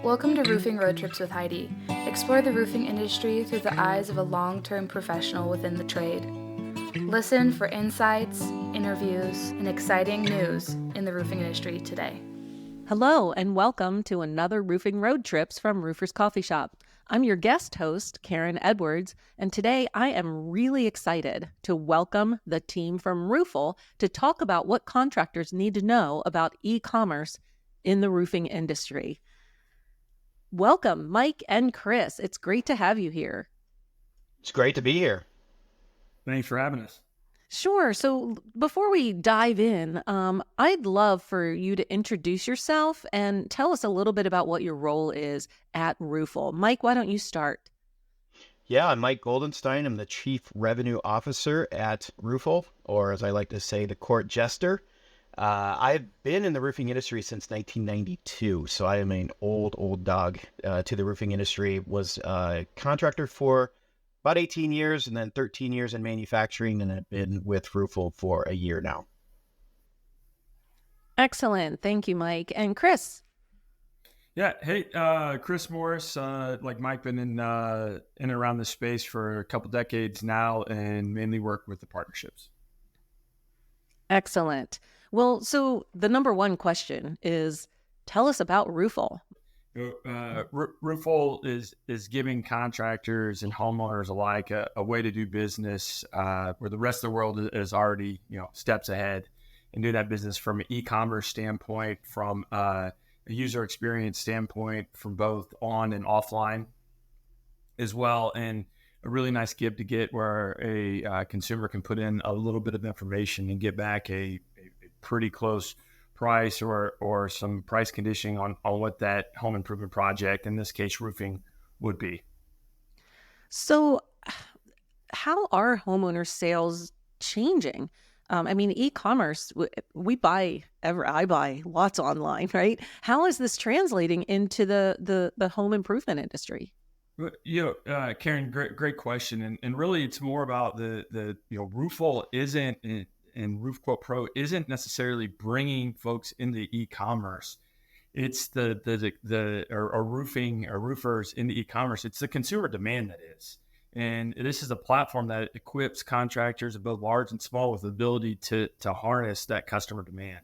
Welcome to Roofing Road Trips with Heidi. Explore the roofing industry through the eyes of a long-term professional within the trade. Listen for insights, interviews, and exciting news in the roofing industry today. Hello, and welcome to another Roofing Road Trips from Roofer's Coffee Shop. I'm your guest host, Karen Edwards, and today I am really excited to welcome the team from Roofle to talk about what contractors need to know about e-commerce in the roofing industry. Welcome, Mike and Chris. It's great to have you here. It's great to be here. Thanks for having us. Sure. So before we dive in, I'd love for you to introduce yourself and tell us a little bit about what your role is at Roofle. Mike, why don't you start? Yeah, I'm Mike Goldenstein. I'm the Chief Revenue Officer at Roofle, or as I like to say, the court jester. I've been in the roofing industry since 1992, so I am an old dog to the roofing industry. Was a contractor for about 18 years and then 13 years in manufacturing, and I've been with Roofle for a year now. Excellent. Thank you, Mike. And Chris. Yeah. Hey, Chris Morris, like Mike, been in and around this space for a couple decades now and mainly work with the partnerships. Excellent. Well, so the number one question is, tell us about Roofle. Roofle is giving contractors and homeowners alike a way to do business where the rest of the world is already steps ahead, and do that business from an e-commerce standpoint, from a user experience standpoint, from both on and offline as well, and a really nice give to get where a consumer can put in a little bit of information and get back a pretty close price or some price conditioning on what that home improvement project, in this case roofing, would be. So how are homeowner sales changing? E-commerce, I buy lots online, right? How is this translating into the home improvement industry? Karen, great question. And really it's more about the Roofle isn't, and Roof Quote Pro isn't necessarily bringing folks into e-commerce. It's the roofing or roofers into e-commerce. It's the consumer demand that is. And this is a platform that equips contractors, both large and small, with the ability to harness that customer demand.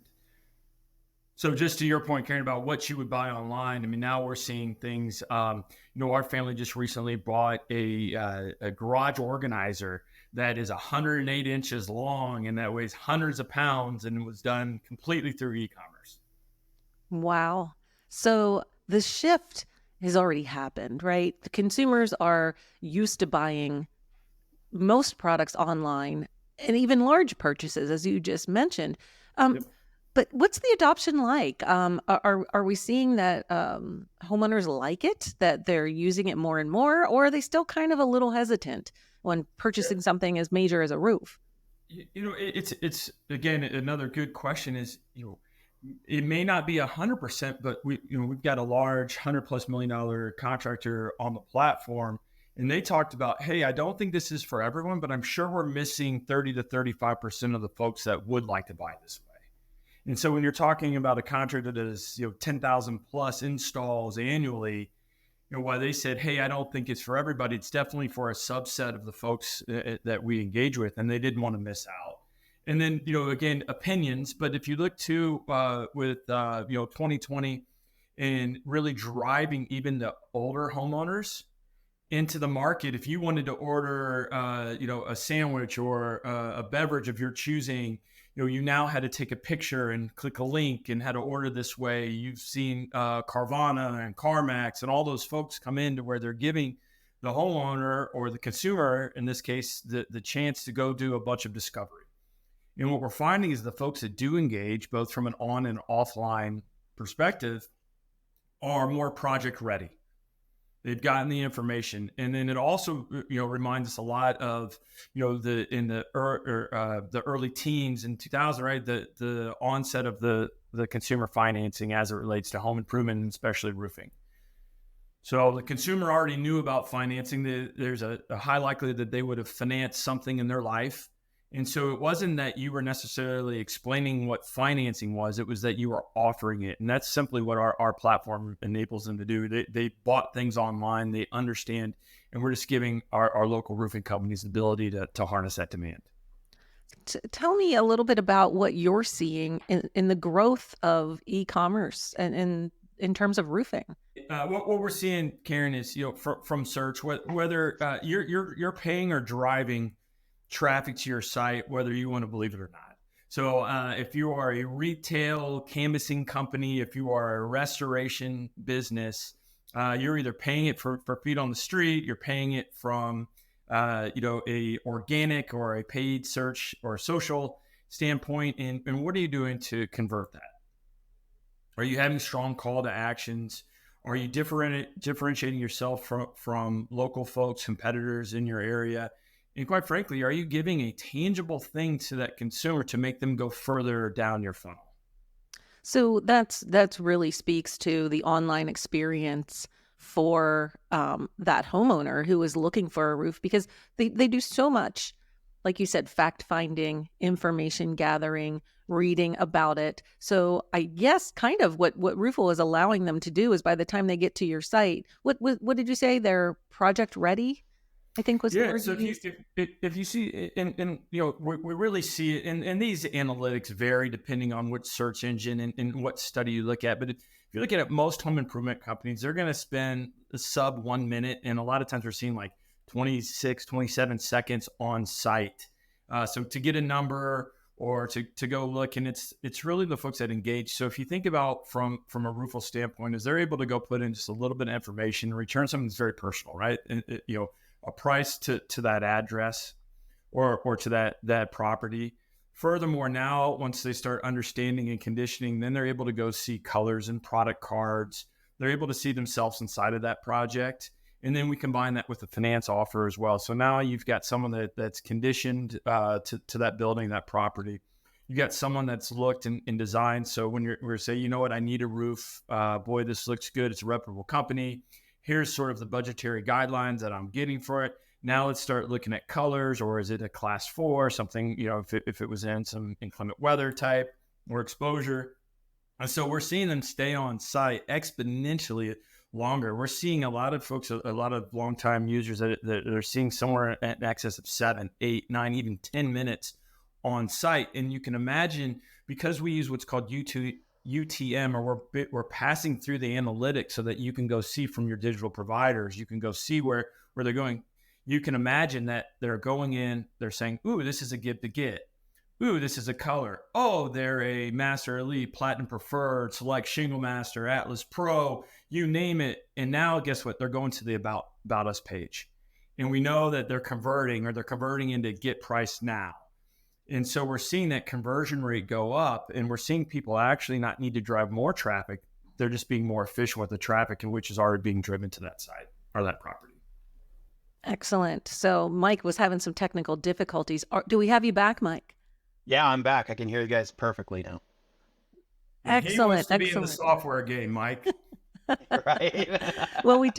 So just to your point, Karen, about what you would buy online, now we're seeing things, our family just recently bought a garage organizer that is 108 inches long and that weighs hundreds of pounds, and was done completely through e-commerce. Wow. So the shift has already happened, right? The consumers are used to buying most products online and even large purchases, as you just mentioned. Yep. But what's the adoption like? Are we seeing that homeowners like it, that they're using it more and more, or are they still kind of a little hesitant when purchasing something as major as a roof? It's again, another good question is, it may not be 100%, but we've got a large $100+ million contractor on the platform, and they talked about, hey, I don't think this is for everyone, but I'm sure we're missing 30 to 35% of the folks that would like to buy this way. And so when you're talking about a contractor that is 10,000 plus installs annually, while they said, hey, I don't think it's for everybody, it's definitely for a subset of the folks that we engage with, and they didn't want to miss out. And then, again, opinions. But if you look to with 2020 and really driving even the older homeowners into the market, if you wanted to order, a sandwich or a beverage of your choosing, you now had to take a picture and click a link and had to order this way. You've seen Carvana and CarMax and all those folks come in to where they're giving the homeowner or the consumer, in this case, the chance to go do a bunch of discovery. And what we're finding is the folks that do engage, both from an on and offline perspective, are more project ready. They've gotten the information, and then it also, reminds us a lot of, the early teens in 2000, right? The onset of the consumer financing as it relates to home improvement, and especially roofing. So the consumer already knew about financing. There's a high likelihood that they would have financed something in their life, And so it wasn't that you were necessarily explaining what financing was, it was that you were offering it. And that's simply what our platform enables them to do. They bought things online, they understand, and we're just giving our local roofing companies the ability to harness that demand. Tell me a little bit about what you're seeing in the growth of e-commerce and in terms of roofing. What we're seeing, Karen, is from search, whether you're paying or driving traffic to your site, whether you want to believe it or not. So if you are a retail canvassing company, if you are a restoration business, you're either paying it for feet on the street, you're paying it from a organic or a paid search or from standpoint, and what are you doing to convert that? Are you having strong call to actions? Are you differentiating yourself from local folks, competitors in your area? And quite frankly, are you giving a tangible thing to that consumer to make them go further down your funnel? So that's really speaks to the online experience for that homeowner who is looking for a roof, because they do so much, like you said, fact finding, information gathering, reading about it. So I guess kind of what Roofle is allowing them to do is by the time they get to your site, what did you say? They're project ready, I think was the word So you used. if you see, and we really see it, and these analytics vary depending on which search engine and what study you look at. But if you look at it, most home improvement companies, they're going to spend a sub 1 minute, and a lot of times we're seeing like 26, 27 seconds on site. So to get a number or to go look, and it's really the folks that engage. So if you think about from a Roofle standpoint, is they're able to go put in just a little bit of information, return something that's very personal, right? And a price to that address or to that property. Furthermore, now once they start understanding and conditioning, then they're able to go see colors and product cards. They're able to see themselves inside of that project. And then we combine that with the finance offer as well. So now you've got someone that's conditioned to that building, that property. You got someone that's looked and designed. So when we're saying, you know what, I need a roof. Boy, this looks good. It's a reputable company. Here's sort of the budgetary guidelines that I'm getting for it. Now let's start looking at colors, or is it a class 4, something, if it was in some inclement weather type or exposure. And so we're seeing them stay on site exponentially longer. We're seeing a lot of folks, a lot of longtime users that are seeing somewhere in excess of 7, 8, 9, even 10 minutes on site. And you can imagine, because we use what's called UTM, or we're passing through the analytics so that you can go see from your digital providers, you can go see where they're going. You can imagine that they're going in, they're saying, ooh, this is a give to get. Ooh, this is a color. Oh, they're a Master Elite, Platinum Preferred, Select Shingle Master, Atlas Pro, you name it. And now guess what? They're going to the About Us page. And we know that they're converting into get price now. And so we're seeing that conversion rate go up, and we're seeing people actually not need to drive more traffic. They're just being more efficient with the traffic, and which is already being driven to that site or that property. Excellent. So Mike was having some technical difficulties. Do we have you back, Mike? Yeah, I'm back. I can hear you guys perfectly now. Excellent. He wants to be in the software game, Mike. Right. Well, we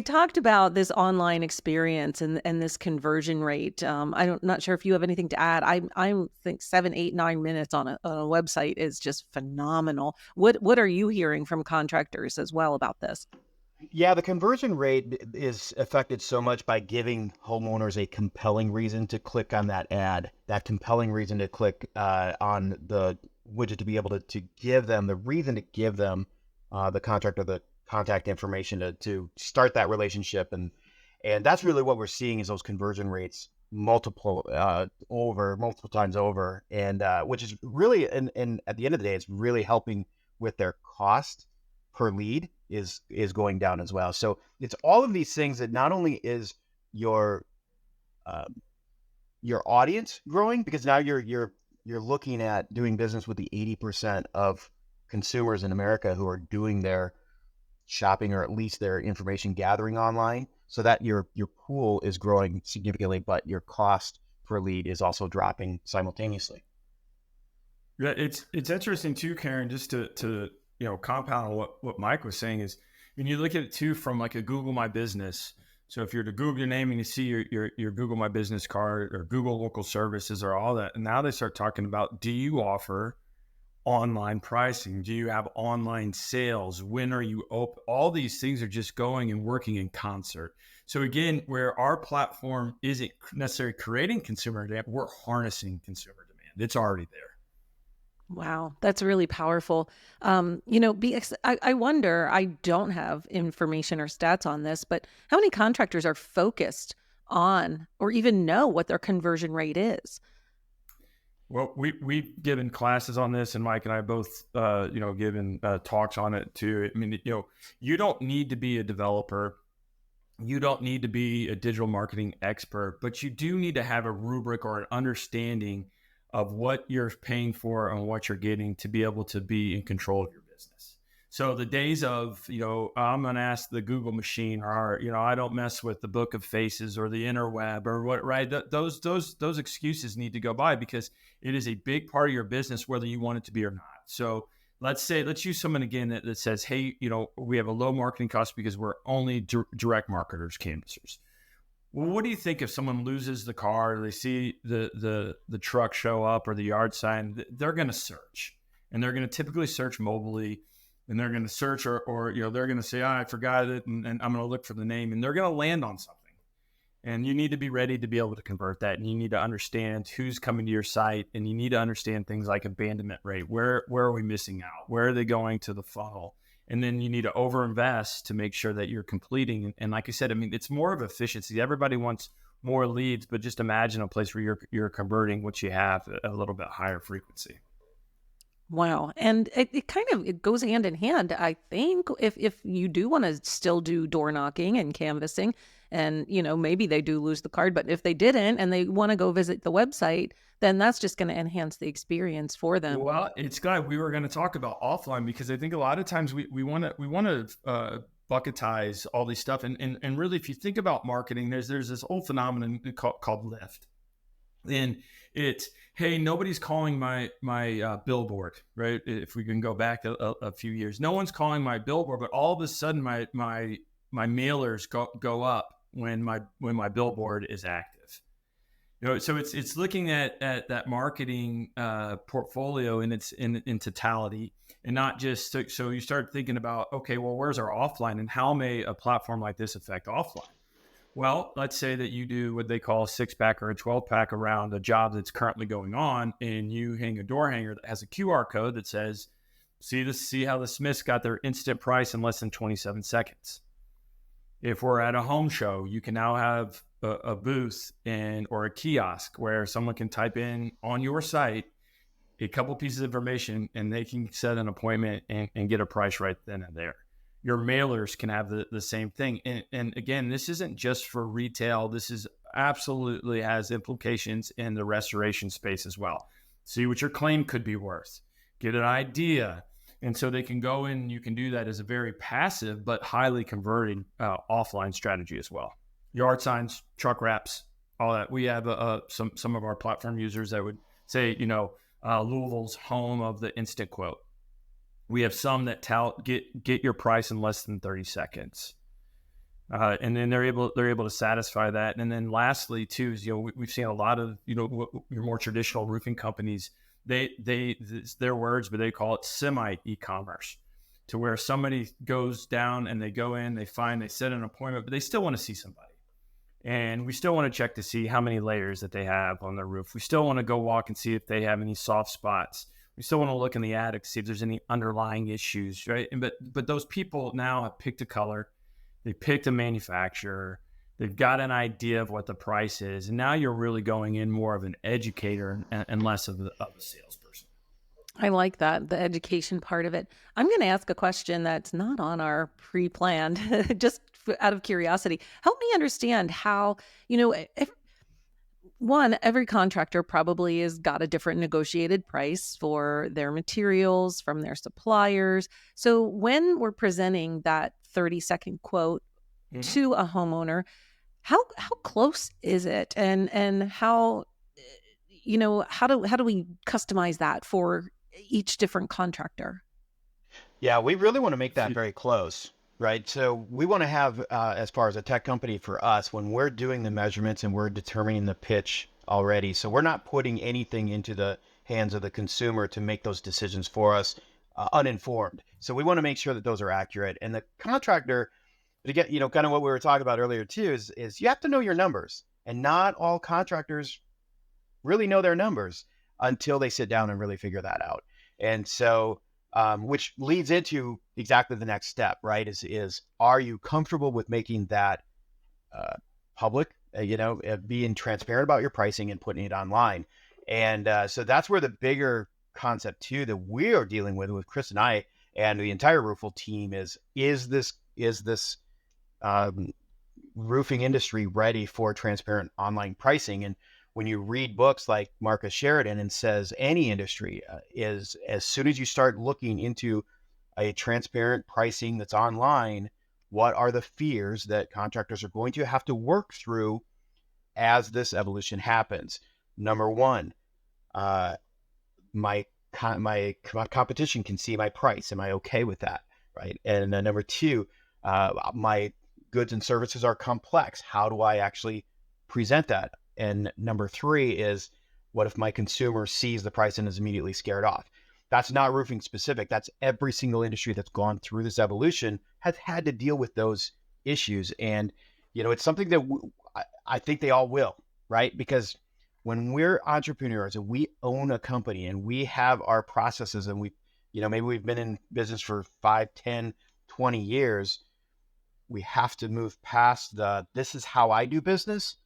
talked about this online experience and this conversion rate. Not sure if you have anything to add. I think 7, 8, 9 minutes on a website is just phenomenal. What are you hearing from contractors as well about this? Yeah, the conversion rate is affected so much by giving homeowners a compelling reason to click on that ad, that compelling reason to click on the widget, to be able to give them the reason to give them the contract or the contact information to start that relationship. And that's really what we're seeing, is those conversion rates multiple times over. And which is really, and at the end of the day, it's really helping with their cost per lead is going down as well. So it's all of these things that not only is your audience growing, because now you're looking at doing business with the 80% of consumers in America who are doing their shopping, or at least their information gathering online, so that your pool is growing significantly, but your cost per lead is also dropping simultaneously. Yeah, it's interesting too, Karen, just to compound on what Mike was saying, is when you look at it too from like a Google My Business, So if you're to Google your name and you see your Google My Business card or Google local services or all that, and now they start talking about, do you offer online pricing? Do you have online sales? When are you open? All these things are just going and working in concert. So again, where our platform isn't necessarily creating consumer demand, we're harnessing consumer demand. It's already there. Wow, that's really powerful. I wonder, I don't have information or stats on this, but how many contractors are focused on or even know what their conversion rate is? Well, we've given classes on this, and Mike and I both, given talks on it too. I mean, you don't need to be a developer. You don't need to be a digital marketing expert, but you do need to have a rubric or an understanding of what you're paying for and what you're getting to be able to be in control of your business. So the days of, I'm going to ask the Google machine, or, I don't mess with the book of faces or the interweb or what, right? Those excuses need to go by, because it is a big part of your business, whether you want it to be or not. So let's use someone again that says, hey, we have a low marketing cost because we're only direct marketers, canvassers. Well, what do you think if someone loses the car, or they see the truck show up or the yard sign? They're going to search, and they're going to typically search mobilely, and they're going to search or they're going to say, I forgot it, and I'm going to look for the name, and they're going to land on something. And you need to be ready to be able to convert that, and you need to understand who's coming to your site, and you need to understand things like abandonment rate. Where are we missing out? Where are they going to the funnel? And then you need to overinvest to make sure that you're completing. And like I said, I mean, it's more of efficiency. Everybody wants more leads, but just imagine a place where you're converting what you have at a little bit higher frequency. Wow. And it goes hand in hand, I think, if you do want to still do door knocking and canvassing, and, maybe they do lose the card, but if they didn't and they want to go visit the website, then that's just going to enhance the experience for them. Well, it's glad we were going to talk about offline, because I think a lot of times we want to bucketize all these stuff. And really, if you think about marketing, there's this old phenomenon called lift. And it's, hey, nobody's calling my billboard, right? If we can go back a few years, no one's calling my billboard, but all of a sudden my mailers go up when my billboard is active. So it's looking at that marketing portfolio in totality, and not just so you start thinking about, okay, well, where's our offline, and how may a platform like this affect offline? Well, let's say that you do what they call a 6-pack or a 12-pack around a job that's currently going on, and you hang a door hanger that has a QR code that says, see how the Smiths got their instant price in less than 27 seconds. If we're at a home show, you can now have a booth or a kiosk where someone can type in on your site a couple pieces of information, and they can set an appointment and get a price right then and there. Your mailers can have the same thing. And again, this isn't just for retail. This is absolutely has implications in the restoration space as well. See what your claim could be worth, get an idea. And so they can go in, you can do that as a very passive but highly converting offline strategy as well. Yard signs, truck wraps, all that. We have some of our platform users that would say, Louisville's home of the instant quote. We have some that get your price in less than 30 seconds. And then they're able to satisfy that. And then lastly too is, we've seen a lot of, your more traditional roofing companies, it's their words, but they call it semi e-commerce, to where somebody goes down and they go in, they set an appointment, but they still want to see somebody. And we still want to check to see how many layers that they have on their roof. We still want to go walk and see if they have any soft spots. We still want to look in the attic, see if there's any underlying issues, right? But those people now have picked a color, they picked a manufacturer, they've got an idea of what the price is, and now you're really going in more of an educator and less of a salesperson. I like that, the education part of it. I'm going to ask a question that's not on our pre-planned, just out of curiosity. Help me understand how, every contractor probably has got a different negotiated price for their materials from their suppliers. So when we're presenting that 30-second quote to a homeowner, how close is it? And how, how do we customize that for each different contractor? Yeah, we really want to make that very close. right? So we want to have, as far as a tech company for us, when we're doing the measurements and we're determining the pitch already, so we're not putting anything into the hands of the consumer to make those decisions for us uninformed. So we want to make sure that those are accurate. And the contractor, to get, kind of what we were talking about earlier too, is you have to know your numbers. And not all contractors really know their numbers until they sit down and really figure that out. And so, which leads into exactly the next step, right? Is are you comfortable with making that public? Being transparent about your pricing and putting it online. And so that's where the bigger concept too that we are dealing with Chris and I and the entire Roofle team is this roofing industry ready for transparent online pricing? And when you read books like Marcus Sheridan and says any industry is, as soon as you start looking into a transparent pricing that's online, what are the fears that contractors are going to have to work through as this evolution happens? Number one, my competition can see my price. Am I okay with that? Right. And then number two, my goods and services are complex. How do I actually present that? And number three is, what if my consumer sees the price and is immediately scared off? That's not roofing specific. That's every single industry that's gone through this evolution has had to deal with those issues. And, it's something that I think they all will, right? Because when we're entrepreneurs and we own a company and we have our processes and maybe we've been in business for 5, 10, 20 years, we have to move past this is how I do business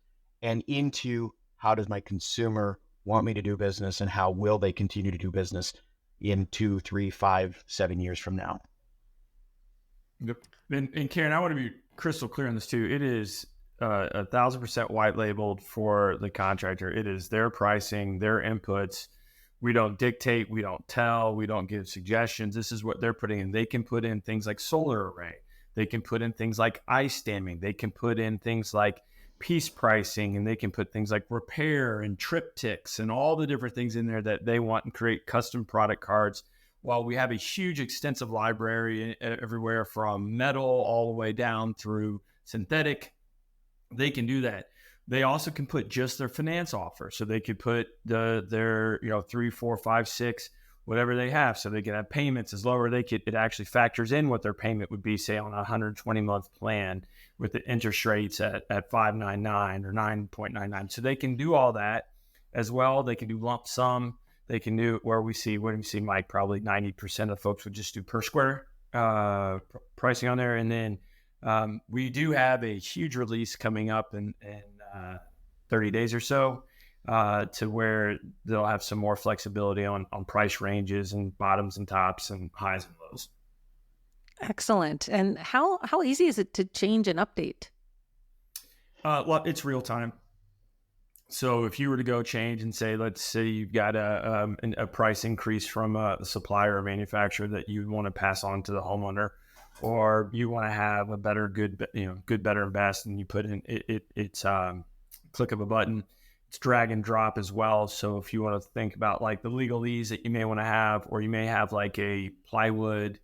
and into how does my consumer want me to do business and how will they continue to do business in 2, 3, 5, 7 years from now. Yep. And Karen, I want to be crystal clear on this too. It is 1,000% white labeled for the contractor. It is their pricing, their inputs. We don't dictate, we don't tell, we don't give suggestions. This is what they're putting in. They can put in things like solar array. They can put in things like ice damming. They can put in things like piece pricing, and they can put things like repair and triptychs and all the different things in there that they want and create custom product cards. While we have a huge extensive library everywhere from metal all the way down through synthetic, they can do that. They also can put just their finance offer. So they could put their 3, 4, 5, 6, whatever they have. So they can have payments as lower. It actually factors in what their payment would be, say on a 120-month plan with the interest rates at 5.99 or 9.99. So they can do all that as well. They can do lump sum. They can do where we see, Mike, probably 90% of folks would just do per square pricing on there. And then we do have a huge release coming up in 30 days or so to where they'll have some more flexibility on price ranges and bottoms and tops and highs and lows. Excellent. And how easy is it to change and update? Well, it's real time. So if you were to go change and say, let's say you've got a price increase from a supplier or manufacturer that you want to pass on to the homeowner, or you want to have a better, good, better, and best, and you put in it's click of a button. It's drag and drop as well. So if you want to think about like the legalese that you may want to have, or you may have like a plywood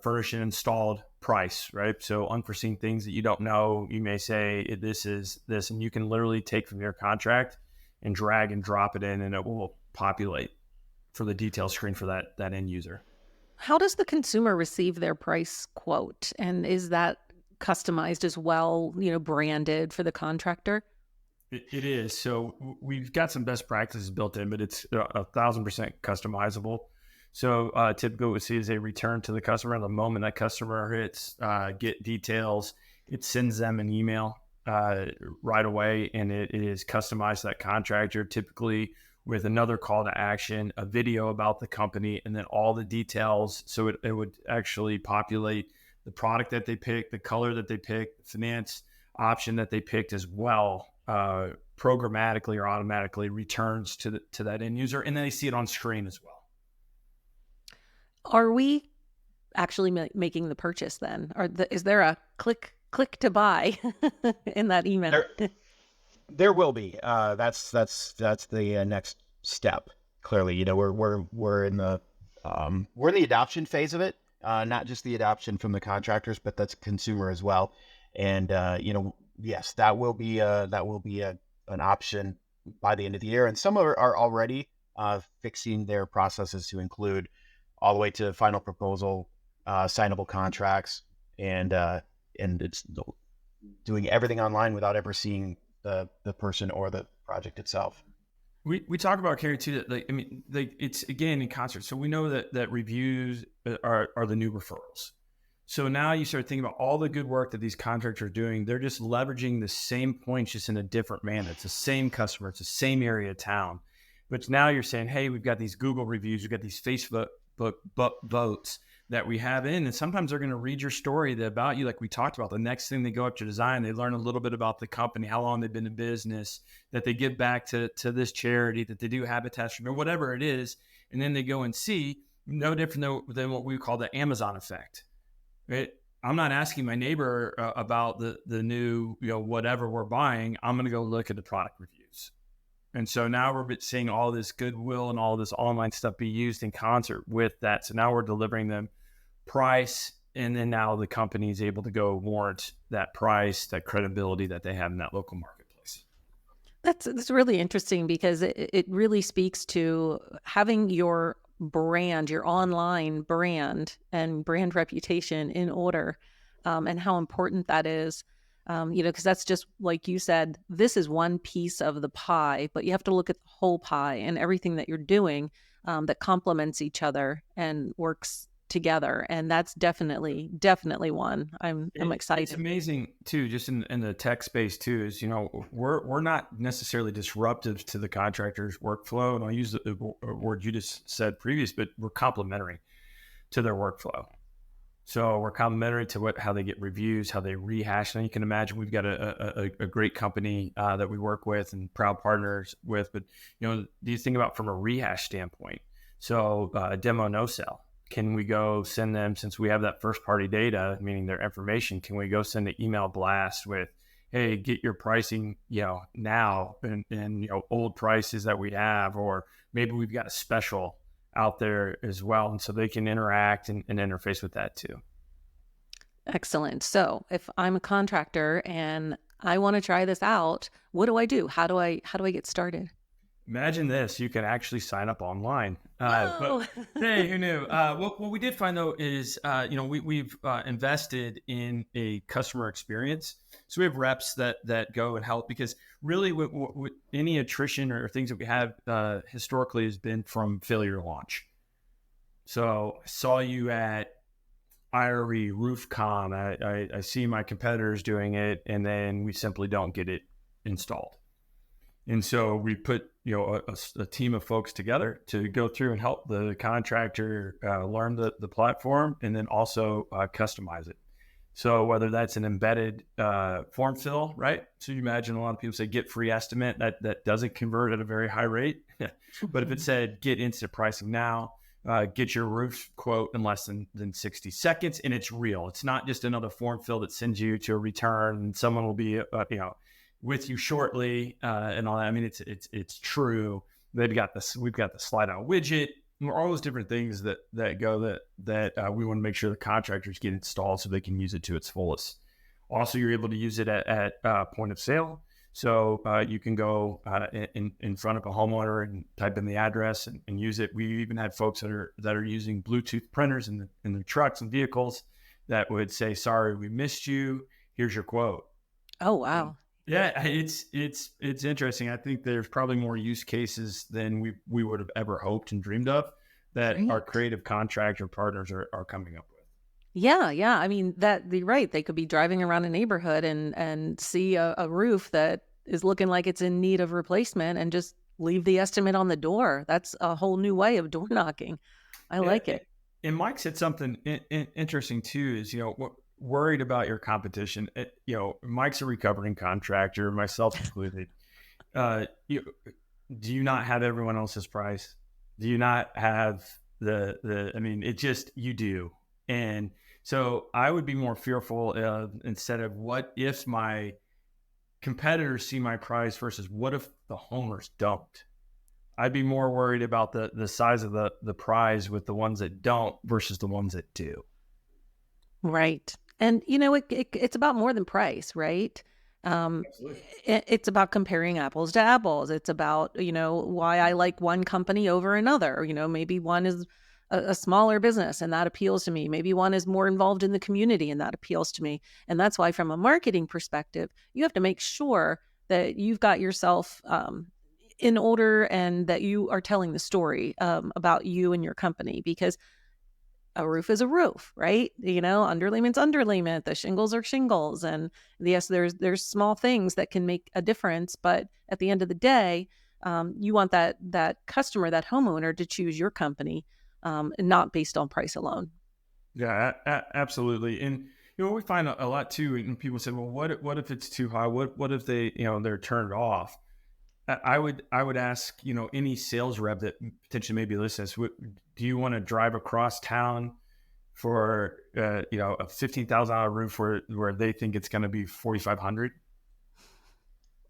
furnished and installed price, right? So unforeseen things that you don't know, you may say this is this, and you can literally take from your contract and drag and drop it in, and it will populate for the detail screen for that end user. How does the consumer receive their price quote? And is that customized as well, branded for the contractor? It is. So we've got some best practices built in, but it's 1,000% customizable. So typically what we see is a return to the customer. The moment that customer hits get details, it sends them an email right away, and it is customized to that contractor, typically with another call to action, a video about the company, and then all the details. So it would actually populate the product that they picked, the color that they picked, the finance option that they picked as well, programmatically or automatically returns to that end user, and then they see it on screen as well. Are we actually making the purchase then? Or is there a click to buy in that email? There will be. That's the next step. Clearly, we're in the adoption phase of it, not just the adoption from the contractors, but that's consumer as well. And yes, that will be an option by the end of the year. And some are already fixing their processes to include all the way to final proposal, signable contracts, and it's doing everything online without ever seeing the person or the project itself. We talk about, Carrie, too, that it's again in concert. So we know that reviews are the new referrals. So now you start thinking about all the good work that these contractors are doing. They're just leveraging the same points, just in a different manner. It's the same customer, it's the same area of town. But now you're saying, hey, we've got these Google reviews, we've got these Facebook votes that we have in, and sometimes they're going to read your story about you, like we talked about. The next thing they go up to design, they learn a little bit about the company, how long they've been in business, that they give back to this charity, that they do habitat or whatever it is, and then they go and see, no different than what we call the Amazon effect. Right? I'm not asking my neighbor about the new whatever we're buying. I'm going to go look at the product reviews. And so now we're seeing all this goodwill and all this online stuff be used in concert with that. So now we're delivering them price, and then now the company is able to go warrant that price, that credibility that they have in that local marketplace. That's really interesting, because it really speaks to having your brand, your online brand and brand reputation in order, and how important that is. Because that's just like you said, this is one piece of the pie, but you have to look at the whole pie and everything that you're doing that complements each other and works together. And that's definitely one. I'm excited. It's amazing too, just in the tech space too, is, we're not necessarily disruptive to the contractor's workflow. And I'll use the word you just said previous, but we're complementary to their workflow. So we're complementary to how they get reviews, how they rehash. And you can imagine we've got a great company that we work with and proud partners with. But, do you think about from a rehash standpoint? So demo, no sell. Can we go send them, since we have that first party data, meaning their information, can we go send an email blast with, hey, get your pricing, now and old prices that we have, or maybe we've got a special out there as well. And so they can interact and interface with that too. Excellent. So if I'm a contractor and I want to try this out, what do I do? How do I get started? Imagine this, you can actually sign up online. But hey, who knew? What we did find though is, we've invested in a customer experience. So we have reps that go and help, because really with any attrition or things that we have historically has been from failure to launch. So I saw you at IRE, RoofCon, I see my competitors doing it, and then we simply don't get it installed. And so we put, a team of folks together to go through and help the contractor learn the platform, and then also customize it. So whether that's an embedded form fill, right? So you imagine a lot of people say get free estimate, that doesn't convert at a very high rate. But if it said get instant pricing now, get your roof quote in less than 60 seconds, and it's real. It's not just another form fill that sends you to a return and someone will be, with you shortly, and all that. I mean, it's true. We've got the slide out widget, and all those different things that we want to make sure the contractors get installed so they can use it to its fullest. Also, you're able to use it at point of sale. So you can go in front of a homeowner and type in the address and use it. We even had folks that are using Bluetooth printers in their trucks and vehicles that would say, "Sorry, we missed you. Here's your quote." Oh, wow. Yeah, it's interesting. I think there's probably more use cases than we would have ever hoped and dreamed of that our creative contractor partners are coming up with. Yeah. I mean, you're right. They could be driving around a neighborhood and see a roof that is looking like it's in need of replacement and just leave the estimate on the door. That's a whole new way of door knocking. I like it. And Mike said something interesting too, is, worried about your competition. Mike's a recovering contractor, myself included. Do you not have everyone else's price? Do you not have you do. And so I would be more fearful of, instead of what if my competitors see my price versus what if the homeowners don't? I'd be more worried about the size of the prize with the ones that don't versus the ones that do. Right. And it's about more than price, right? Um, Absolutely. it's about comparing apples to apples. It's about, why I like one company over another. Maybe one is a smaller business and that appeals to me. Maybe one is more involved in the community and that appeals to me. And that's why, from a marketing perspective, you have to make sure that you've got yourself in order and that you are telling the story about you and your company, because a roof is a roof, right? Underlayment's underlayment, the shingles are shingles. And yes, there's small things that can make a difference, but at the end of the day, you want that customer, that homeowner, to choose your company, and not based on price alone. Yeah, absolutely. And we find a lot too. And people say, "Well, what if it's too high? What if they they're turned off?" I would ask any sales rep that potentially maybe listens, do you want to drive across town for a $15,000 roof where they think it's going to be 4,500?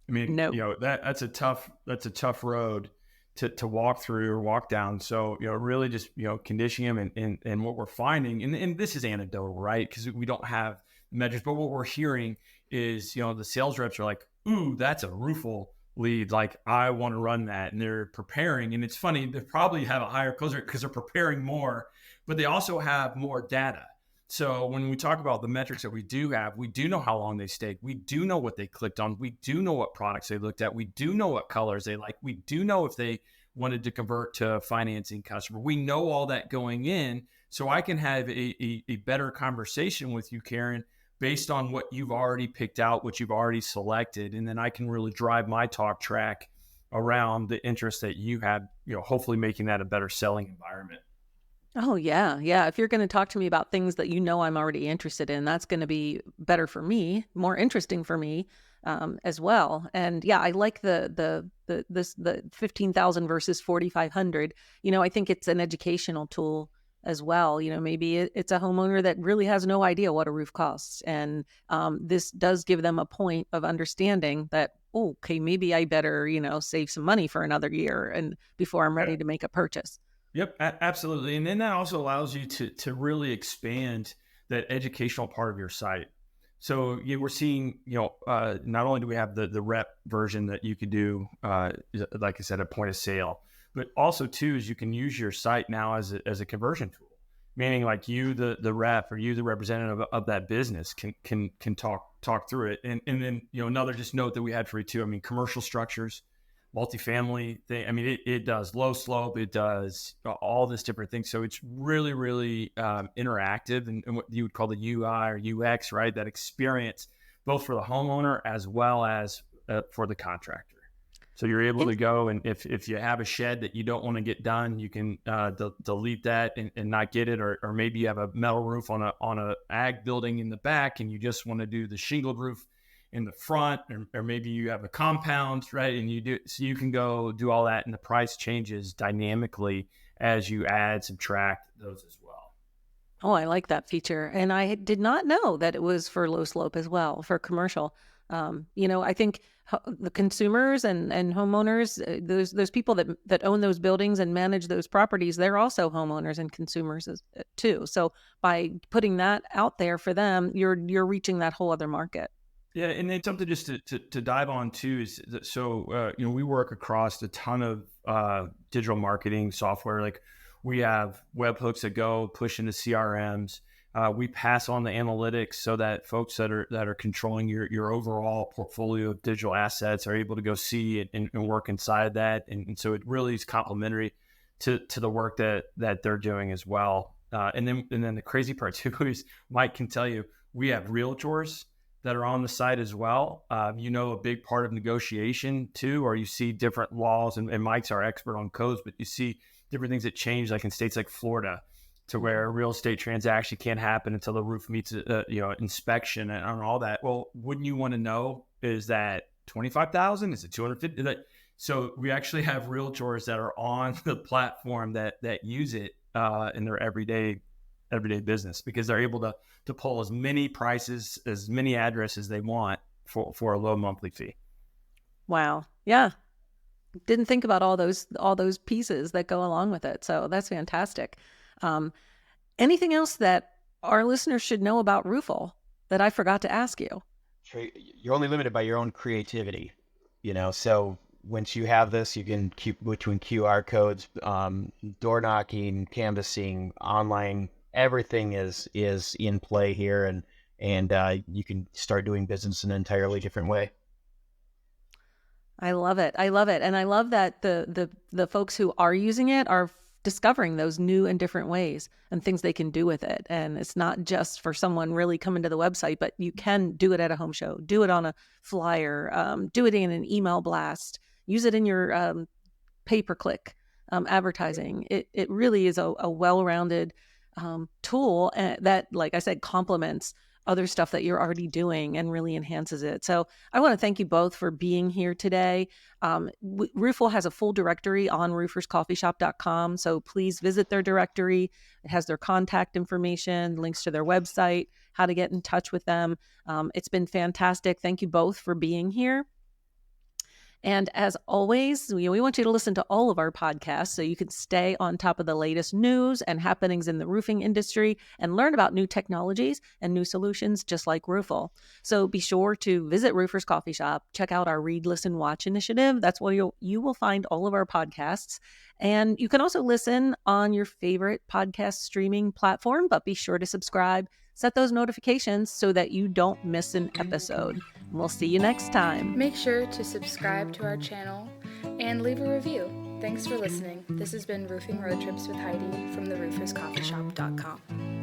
I mean, No. that's a tough road to walk through or walk down. So, really just, conditioning them, and what we're finding, and this is anecdotal, right? Because we don't have measures, but what we're hearing is, the sales reps are like, ooh, that's a Roofle lead. Like, I want to run that. And they're preparing. And it's funny, they probably have a higher close rate because they're preparing more, but they also have more data. So when we talk about the metrics that we do have, we do know how long they stayed. We do know what they clicked on. We do know what products they looked at. We do know what colors they like. We do know if they wanted to convert to a financing customer. We know all that going in. So I can have a better conversation with you, Karen, based on what you've already picked out, what you've already selected. And then I can really drive my talk track around the interest that you had, hopefully making that a better selling environment. Oh, yeah. Yeah. If you're going to talk to me about things that I'm already interested in, that's going to be better for me, more interesting for me, as well. And yeah, I like the 15,000 versus 4,500. I think it's an educational tool as well. Maybe it's a homeowner that really has no idea what a roof costs. And this does give them a point of understanding that, oh, okay, maybe I better, save some money for another year and before I'm ready to make a purchase. Yep, absolutely. And then that also allows you to really expand that educational part of your site. So we're seeing, not only do we have the rep version that you could do, like I said, a point of sale, but also too is you can use your site now as a conversion tool, meaning like you, the rep, or you, the representative of that business, can talk through it. And then another just note that we had for you too. I mean, commercial structures, multifamily thing. I mean, it does low slope, it does all this different things. So it's really, really interactive, and what you would call the UI or UX, right? That experience, both for the homeowner as well as for the contractor. So you're able to go, and if you have a shed that you don't want to get done, you can delete that and not get it, or maybe you have a metal roof on a ag building in the back, and you just want to do the shingled roof in the front, or maybe you have a compound, right? And so you can go do all that, and the price changes dynamically as you add, subtract those as well. Oh, I like that feature. And I did not know that it was for low slope as well, for commercial. I think the consumers and homeowners, those people that own those buildings and manage those properties, they're also homeowners and consumers too. So by putting that out there for them, you're reaching that whole other market. Yeah, and then something just to dive on too is that, so we work across a ton of digital marketing software. Like, we have webhooks that go push into CRMs. We pass on the analytics so that folks that are controlling your overall portfolio of digital assets are able to go see it and work inside that. And so it really is complementary to the work that they're doing as well. And then the crazy part too is, Mike can tell you, we have realtors that are on the site as well. A big part of negotiation too, or you see different laws, and Mike's our expert on codes, but you see different things that change, like in states like Florida, to where a real estate transaction can't happen until the roof meets inspection and all that. Well, wouldn't you want to know, is that 25,000? Is it 250? So we actually have realtors that are on the platform that use it in their everyday business, because they're able to pull as many prices, as many addresses they want for a low monthly fee. Wow. Yeah. Didn't think about all those pieces that go along with it. So that's fantastic. Anything else that our listeners should know about Roofle that I forgot to ask you? You're only limited by your own creativity, so once you have this, you can keep between QR codes, door knocking, canvassing, online, everything is in play here, and you can start doing business in an entirely different way. I love it. I love it. And I love that the folks who are using it are discovering those new and different ways and things they can do with it. And it's not just for someone really coming to the website, but you can do it at a home show, do it on a flyer, do it in an email blast, use it in your pay-per-click advertising. It really is a well-rounded tool that, like I said, complements other stuff that you're already doing and really enhances it. So I want to thank you both for being here today. Roofle has a full directory on rooferscoffeeshop.com. So please visit their directory. It has their contact information, links to their website, how to get in touch with them. It's been fantastic. Thank you both for being here. And as always, we want you to listen to all of our podcasts so you can stay on top of the latest news and happenings in the roofing industry and learn about new technologies and new solutions just like Roofle. So be sure to visit Roofer's Coffee Shop, check out our Read, Listen, Watch initiative. That's where you will find all of our podcasts. And you can also listen on your favorite podcast streaming platform, but be sure to subscribe, set those notifications so that you don't miss an episode. We'll see you next time. Make sure to subscribe to our channel and leave a review. Thanks for listening. This has been Roofing Road Trips with Heidi from therooferscoffeeshop.com.